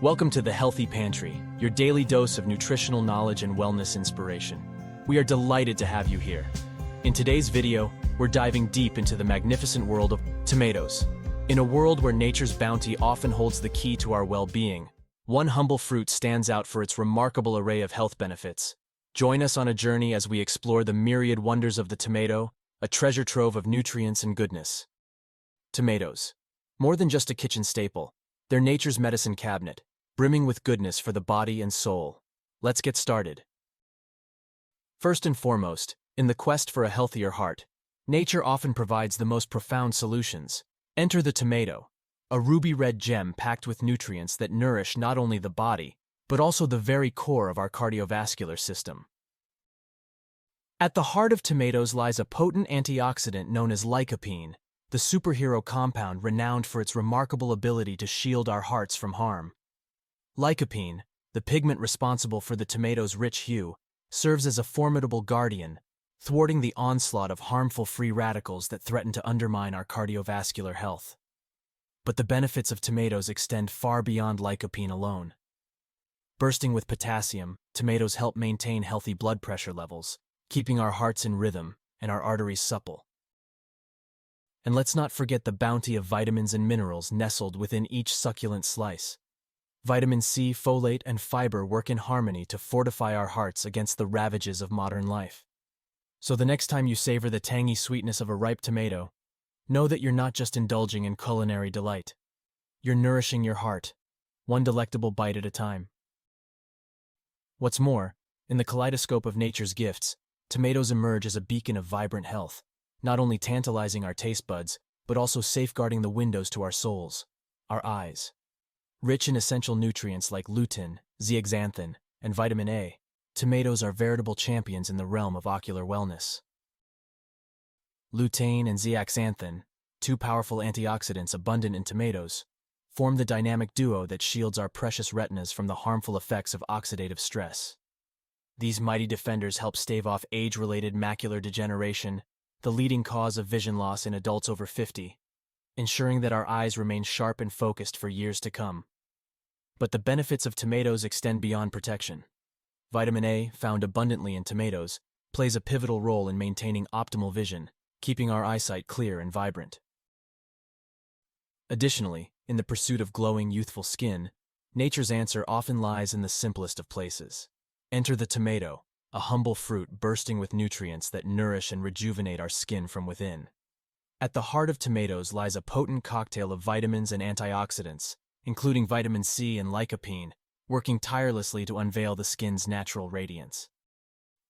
Welcome to the Healthy Pantry, your daily dose of nutritional knowledge and wellness inspiration. We are delighted to have you here. In today's video, we're diving deep into the magnificent world of tomatoes. In a world where nature's bounty often holds the key to our well-being, one humble fruit stands out for its remarkable array of health benefits. Join us on a journey as we explore the myriad wonders of the tomato, a treasure trove of nutrients and goodness. Tomatoes. More than just a kitchen staple, they're nature's medicine cabinet, brimming with goodness for the body and soul. Let's get started. First and foremost, in the quest for a healthier heart, nature often provides the most profound solutions. Enter the tomato, a ruby-red gem packed with nutrients that nourish not only the body, but also the very core of our cardiovascular system. At the heart of tomatoes lies a potent antioxidant known as lycopene, the superhero compound renowned for its remarkable ability to shield our hearts from harm. Lycopene, the pigment responsible for the tomato's rich hue, serves as a formidable guardian, thwarting the onslaught of harmful free radicals that threaten to undermine our cardiovascular health. But the benefits of tomatoes extend far beyond lycopene alone. Bursting with potassium, tomatoes help maintain healthy blood pressure levels, keeping our hearts in rhythm and our arteries supple. And let's not forget the bounty of vitamins and minerals nestled within each succulent slice. Vitamin C, folate, and fiber work in harmony to fortify our hearts against the ravages of modern life. So the next time you savor the tangy sweetness of a ripe tomato, know that you're not just indulging in culinary delight. You're nourishing your heart, one delectable bite at a time. What's more, in the kaleidoscope of nature's gifts, tomatoes emerge as a beacon of vibrant health, not only tantalizing our taste buds, but also safeguarding the windows to our souls, our eyes. Rich in essential nutrients like lutein, zeaxanthin, and vitamin A, tomatoes are veritable champions in the realm of ocular wellness. Lutein and zeaxanthin, two powerful antioxidants abundant in tomatoes, form the dynamic duo that shields our precious retinas from the harmful effects of oxidative stress. These mighty defenders help stave off age-related macular degeneration, the leading cause of vision loss in adults over 50, ensuring that our eyes remain sharp and focused for years to come. But the benefits of tomatoes extend beyond protection. Vitamin A, found abundantly in tomatoes, plays a pivotal role in maintaining optimal vision, keeping our eyesight clear and vibrant. Additionally, in the pursuit of glowing, youthful skin, nature's answer often lies in the simplest of places. Enter the tomato, a humble fruit bursting with nutrients that nourish and rejuvenate our skin from within. At the heart of tomatoes lies a potent cocktail of vitamins and antioxidants, including vitamin C and lycopene, working tirelessly to unveil the skin's natural radiance.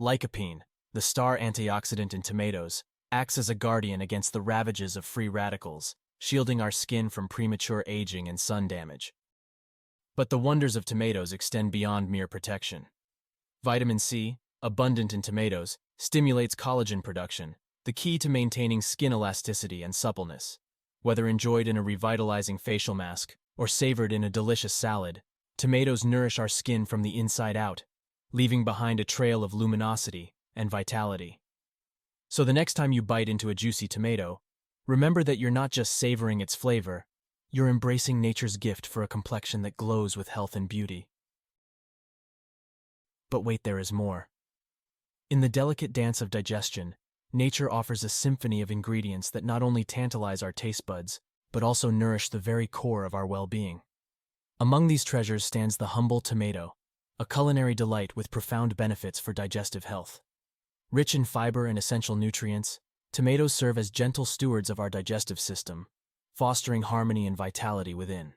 Lycopene, the star antioxidant in tomatoes, acts as a guardian against the ravages of free radicals, shielding our skin from premature aging and sun damage. But the wonders of tomatoes extend beyond mere protection. Vitamin C, abundant in tomatoes, stimulates collagen production, the key to maintaining skin elasticity and suppleness. Whether enjoyed in a revitalizing facial mask or savored in a delicious salad, tomatoes nourish our skin from the inside out, leaving behind a trail of luminosity and vitality. So the next time you bite into a juicy tomato, remember that you're not just savoring its flavor, you're embracing nature's gift for a complexion that glows with health and beauty. But wait, there is more. In the delicate dance of digestion, nature offers a symphony of ingredients that not only tantalize our taste buds, but also nourish the very core of our well-being. Among these treasures stands the humble tomato, a culinary delight with profound benefits for digestive health. Rich in fiber and essential nutrients, tomatoes serve as gentle stewards of our digestive system, fostering harmony and vitality within.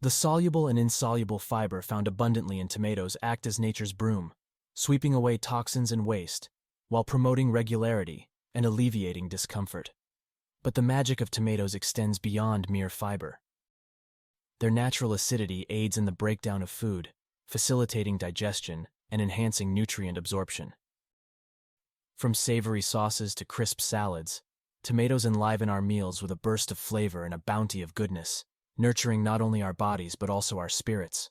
The soluble and insoluble fiber found abundantly in tomatoes act as nature's broom, sweeping away toxins and waste, while promoting regularity and alleviating discomfort. But the magic of tomatoes extends beyond mere fiber. Their natural acidity aids in the breakdown of food, facilitating digestion and enhancing nutrient absorption. From savory sauces to crisp salads, tomatoes enliven our meals with a burst of flavor and a bounty of goodness, nurturing not only our bodies but also our spirits.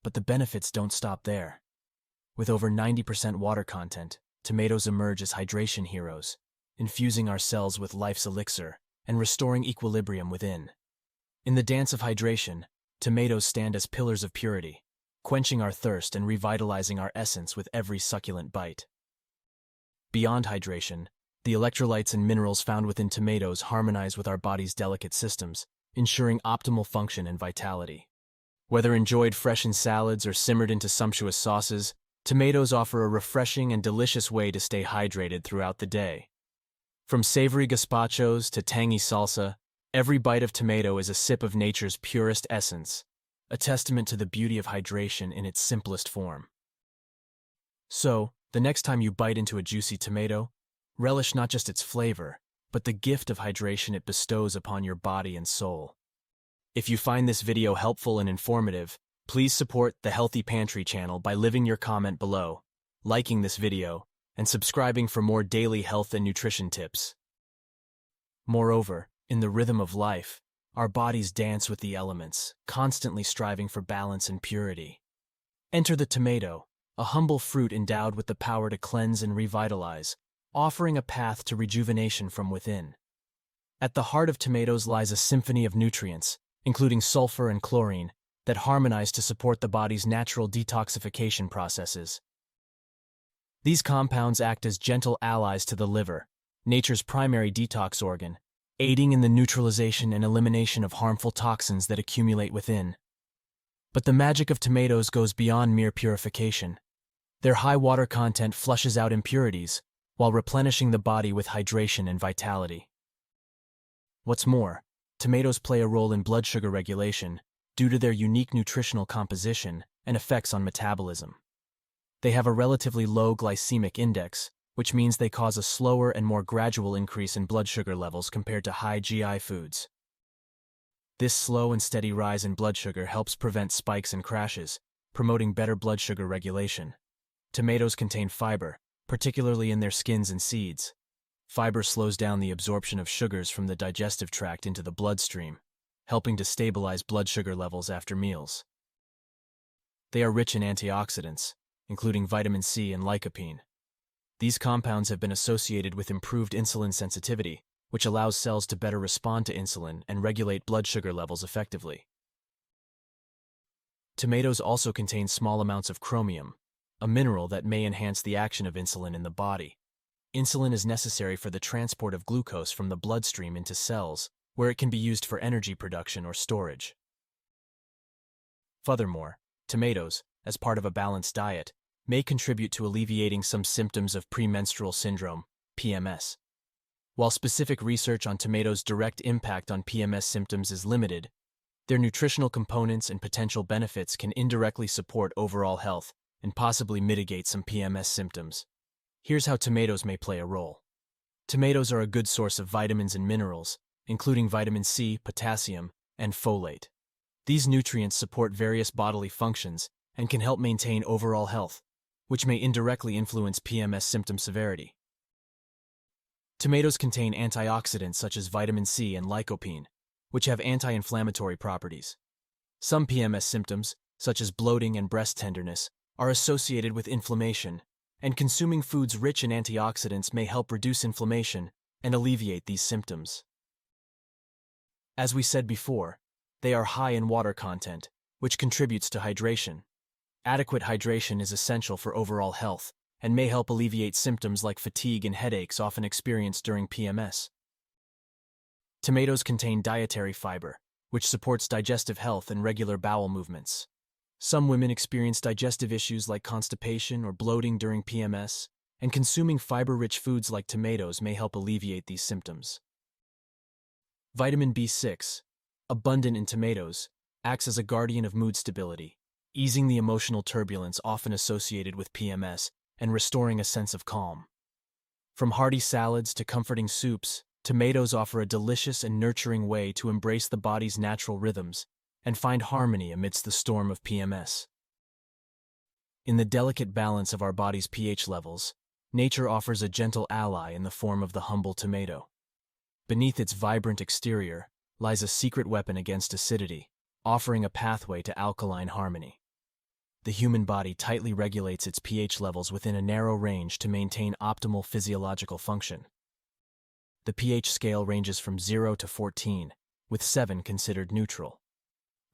But the benefits don't stop there. With over 90% water content, tomatoes emerge as hydration heroes, infusing our cells with life's elixir and restoring equilibrium within. In the dance of hydration, tomatoes stand as pillars of purity, quenching our thirst and revitalizing our essence with every succulent bite. Beyond hydration, the electrolytes and minerals found within tomatoes harmonize with our body's delicate systems, ensuring optimal function and vitality. Whether enjoyed fresh in salads or simmered into sumptuous sauces, tomatoes offer a refreshing and delicious way to stay hydrated throughout the day. From savory gazpachos to tangy salsa, every bite of tomato is a sip of nature's purest essence, a testament to the beauty of hydration in its simplest form. So, the next time you bite into a juicy tomato, relish not just its flavor, but the gift of hydration it bestows upon your body and soul. If you find this video helpful and informative, please support the Healthy Pantry channel by leaving your comment below, liking this video, and subscribing for more daily health and nutrition tips. Moreover, in the rhythm of life, our bodies dance with the elements, constantly striving for balance and purity. Enter the tomato, a humble fruit endowed with the power to cleanse and revitalize, offering a path to rejuvenation from within. At the heart of tomatoes lies a symphony of nutrients, including sulfur and chlorine, that harmonize to support the body's natural detoxification processes. These compounds act as gentle allies to the liver, nature's primary detox organ, aiding in the neutralization and elimination of harmful toxins that accumulate within. But the magic of tomatoes goes beyond mere purification. Their high water content flushes out impurities, while replenishing the body with hydration and vitality. What's more, tomatoes play a role in blood sugar regulation due to their unique nutritional composition and effects on metabolism. They have a relatively low glycemic index, which means they cause a slower and more gradual increase in blood sugar levels compared to high GI foods. This slow and steady rise in blood sugar helps prevent spikes and crashes, promoting better blood sugar regulation. Tomatoes contain fiber, particularly in their skins and seeds. Fiber slows down the absorption of sugars from the digestive tract into the bloodstream, helping to stabilize blood sugar levels after meals. They are rich in antioxidants, including vitamin C and lycopene. These compounds have been associated with improved insulin sensitivity, which allows cells to better respond to insulin and regulate blood sugar levels effectively. Tomatoes also contain small amounts of chromium, a mineral that may enhance the action of insulin in the body. Insulin is necessary for the transport of glucose from the bloodstream into cells, where it can be used for energy production or storage. Furthermore, tomatoes, as part of a balanced diet, may contribute to alleviating some symptoms of premenstrual syndrome, PMS. While specific research on tomatoes' direct impact on PMS symptoms is limited, their nutritional components and potential benefits can indirectly support overall health and possibly mitigate some PMS symptoms. Here's how tomatoes may play a role. Tomatoes are a good source of vitamins and minerals, including vitamin C, potassium, and folate. These nutrients support various bodily functions and can help maintain overall health, which may indirectly influence PMS symptom severity. Tomatoes contain antioxidants such as vitamin C and lycopene, which have anti-inflammatory properties. Some PMS symptoms, such as bloating and breast tenderness, are associated with inflammation, and consuming foods rich in antioxidants may help reduce inflammation and alleviate these symptoms. As we said before, they are high in water content, which contributes to hydration. Adequate hydration is essential for overall health and may help alleviate symptoms like fatigue and headaches often experienced during PMS. Tomatoes contain dietary fiber, which supports digestive health and regular bowel movements. Some women experience digestive issues like constipation or bloating during PMS, and consuming fiber-rich foods like tomatoes may help alleviate these symptoms. Vitamin B6, abundant in tomatoes, acts as a guardian of mood stability, easing the emotional turbulence often associated with PMS and restoring a sense of calm. From hearty salads to comforting soups, tomatoes offer a delicious and nurturing way to embrace the body's natural rhythms and find harmony amidst the storm of PMS. In the delicate balance of our body's pH levels, nature offers a gentle ally in the form of the humble tomato. Beneath its vibrant exterior lies a secret weapon against acidity, offering a pathway to alkaline harmony. The human body tightly regulates its pH levels within a narrow range to maintain optimal physiological function. The pH scale ranges from 0 to 14, with 7 considered neutral.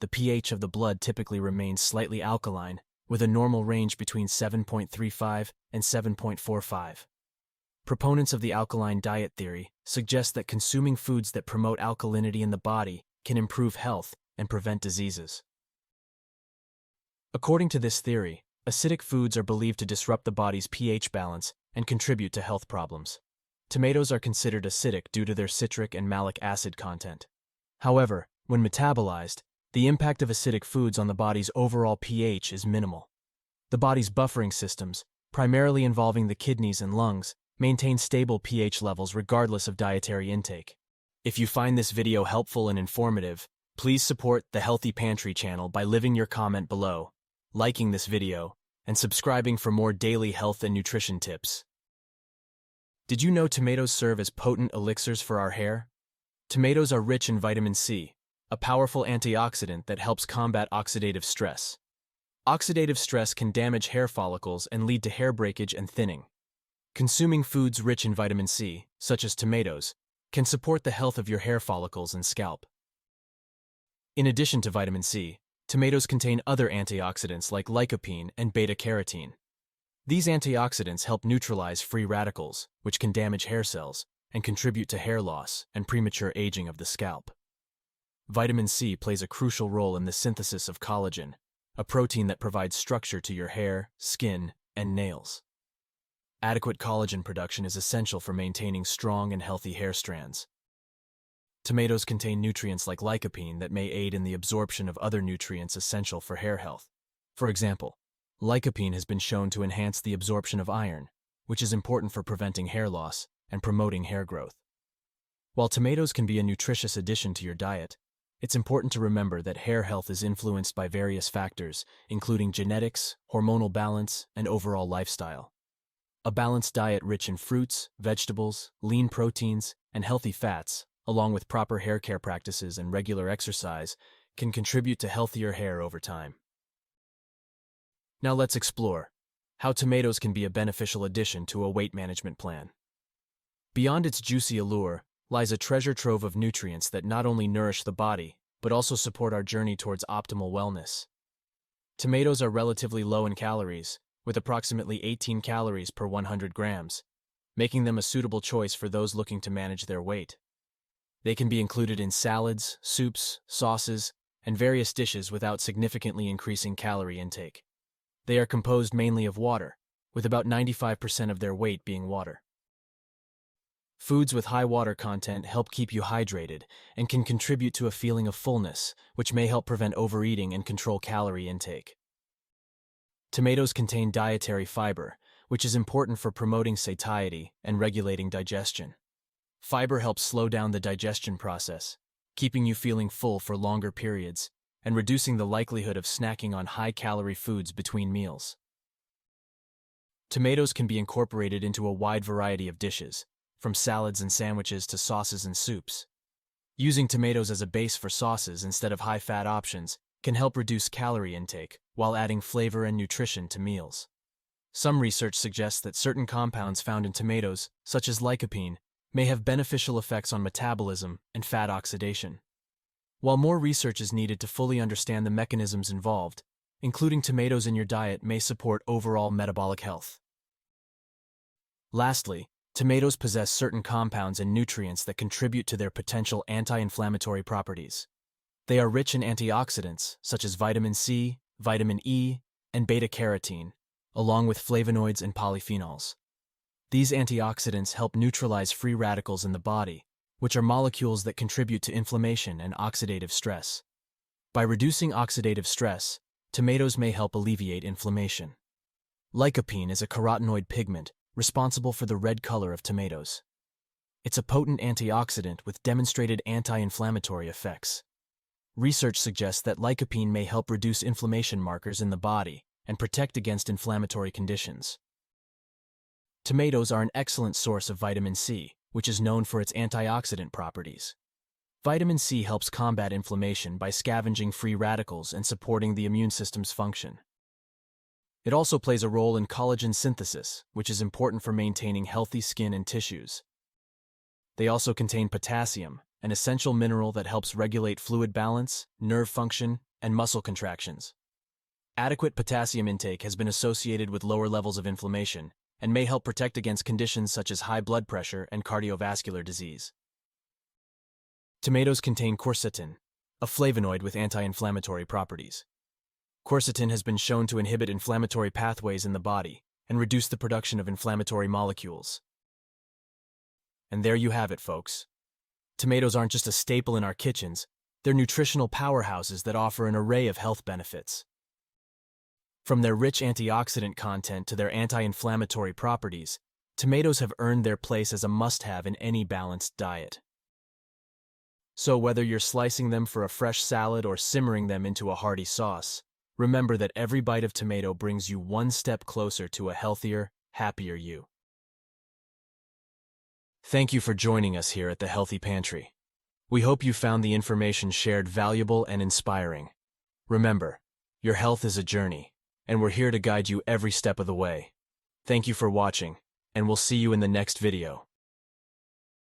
The pH of the blood typically remains slightly alkaline, with a normal range between 7.35 and 7.45. Proponents of the alkaline diet theory suggest that consuming foods that promote alkalinity in the body can improve health and prevent diseases. According to this theory, acidic foods are believed to disrupt the body's pH balance and contribute to health problems. Tomatoes are considered acidic due to their citric and malic acid content. However, when metabolized, the impact of acidic foods on the body's overall pH is minimal. The body's buffering systems, primarily involving the kidneys and lungs, maintain stable pH levels regardless of dietary intake. If you find this video helpful and informative, please support the Healthy Pantry channel by leaving your comment below, liking this video, and subscribing for more daily health and nutrition tips. Did you know tomatoes serve as potent elixirs for our hair? Tomatoes are rich in vitamin C, a powerful antioxidant that helps combat oxidative stress. Oxidative stress can damage hair follicles and lead to hair breakage and thinning. Consuming foods rich in vitamin C, such as tomatoes, can support the health of your hair follicles and scalp. In addition to vitamin C, tomatoes contain other antioxidants like lycopene and beta-carotene. These antioxidants help neutralize free radicals, which can damage hair cells and contribute to hair loss and premature aging of the scalp. Vitamin C plays a crucial role in the synthesis of collagen, a protein that provides structure to your hair, skin, and nails. Adequate collagen production is essential for maintaining strong and healthy hair strands. Tomatoes contain nutrients like lycopene that may aid in the absorption of other nutrients essential for hair health. For example, lycopene has been shown to enhance the absorption of iron, which is important for preventing hair loss and promoting hair growth. While tomatoes can be a nutritious addition to your diet, it's important to remember that hair health is influenced by various factors, including genetics, hormonal balance, and overall lifestyle. A balanced diet rich in fruits, vegetables, lean proteins, and healthy fats, along with proper hair care practices and regular exercise, can contribute to healthier hair over time. Now let's explore how tomatoes can be a beneficial addition to a weight management plan. Beyond its juicy allure lies a treasure trove of nutrients that not only nourish the body, but also support our journey towards optimal wellness. Tomatoes are relatively low in calories, with approximately 18 calories per 100 grams, making them a suitable choice for those looking to manage their weight. They can be included in salads, soups, sauces, and various dishes without significantly increasing calorie intake. They are composed mainly of water, with about 95% of their weight being water. Foods with high water content help keep you hydrated and can contribute to a feeling of fullness, which may help prevent overeating and control calorie intake. Tomatoes contain dietary fiber, which is important for promoting satiety and regulating digestion. Fiber helps slow down the digestion process, keeping you feeling full for longer periods and reducing the likelihood of snacking on high-calorie foods between meals. Tomatoes can be incorporated into a wide variety of dishes, from salads and sandwiches to sauces and soups. Using tomatoes as a base for sauces instead of high-fat options can help reduce calorie intake while adding flavor and nutrition to meals. Some research suggests that certain compounds found in tomatoes, such as lycopene, may have beneficial effects on metabolism and fat oxidation. While more research is needed to fully understand the mechanisms involved, including tomatoes in your diet may support overall metabolic health. Lastly, tomatoes possess certain compounds and nutrients that contribute to their potential anti-inflammatory properties. They are rich in antioxidants, such as vitamin C, vitamin E, and beta-carotene, along with flavonoids and polyphenols. These antioxidants help neutralize free radicals in the body, which are molecules that contribute to inflammation and oxidative stress. By reducing oxidative stress, tomatoes may help alleviate inflammation. Lycopene is a carotenoid pigment responsible for the red color of tomatoes. It's a potent antioxidant with demonstrated anti-inflammatory effects. Research suggests that lycopene may help reduce inflammation markers in the body and protect against inflammatory conditions. Tomatoes are an excellent source of vitamin C, which is known for its antioxidant properties. Vitamin C helps combat inflammation by scavenging free radicals and supporting the immune system's function. It also plays a role in collagen synthesis, which is important for maintaining healthy skin and tissues. They also contain potassium, an essential mineral that helps regulate fluid balance, nerve function, and muscle contractions. Adequate potassium intake has been associated with lower levels of inflammation and may help protect against conditions such as high blood pressure and cardiovascular disease. Tomatoes contain quercetin, a flavonoid with anti-inflammatory properties. Quercetin has been shown to inhibit inflammatory pathways in the body and reduce the production of inflammatory molecules. And there you have it, folks. Tomatoes aren't just a staple in our kitchens, they're nutritional powerhouses that offer an array of health benefits. From their rich antioxidant content to their anti-inflammatory properties, tomatoes have earned their place as a must-have in any balanced diet. So whether you're slicing them for a fresh salad or simmering them into a hearty sauce, remember that every bite of tomato brings you one step closer to a healthier, happier you. Thank you for joining us here at the Healthy Pantry. We hope you found the information shared valuable and inspiring. Remember, your health is a journey, and we're here to guide you every step of the way. Thank you for watching, and we'll see you in the next video.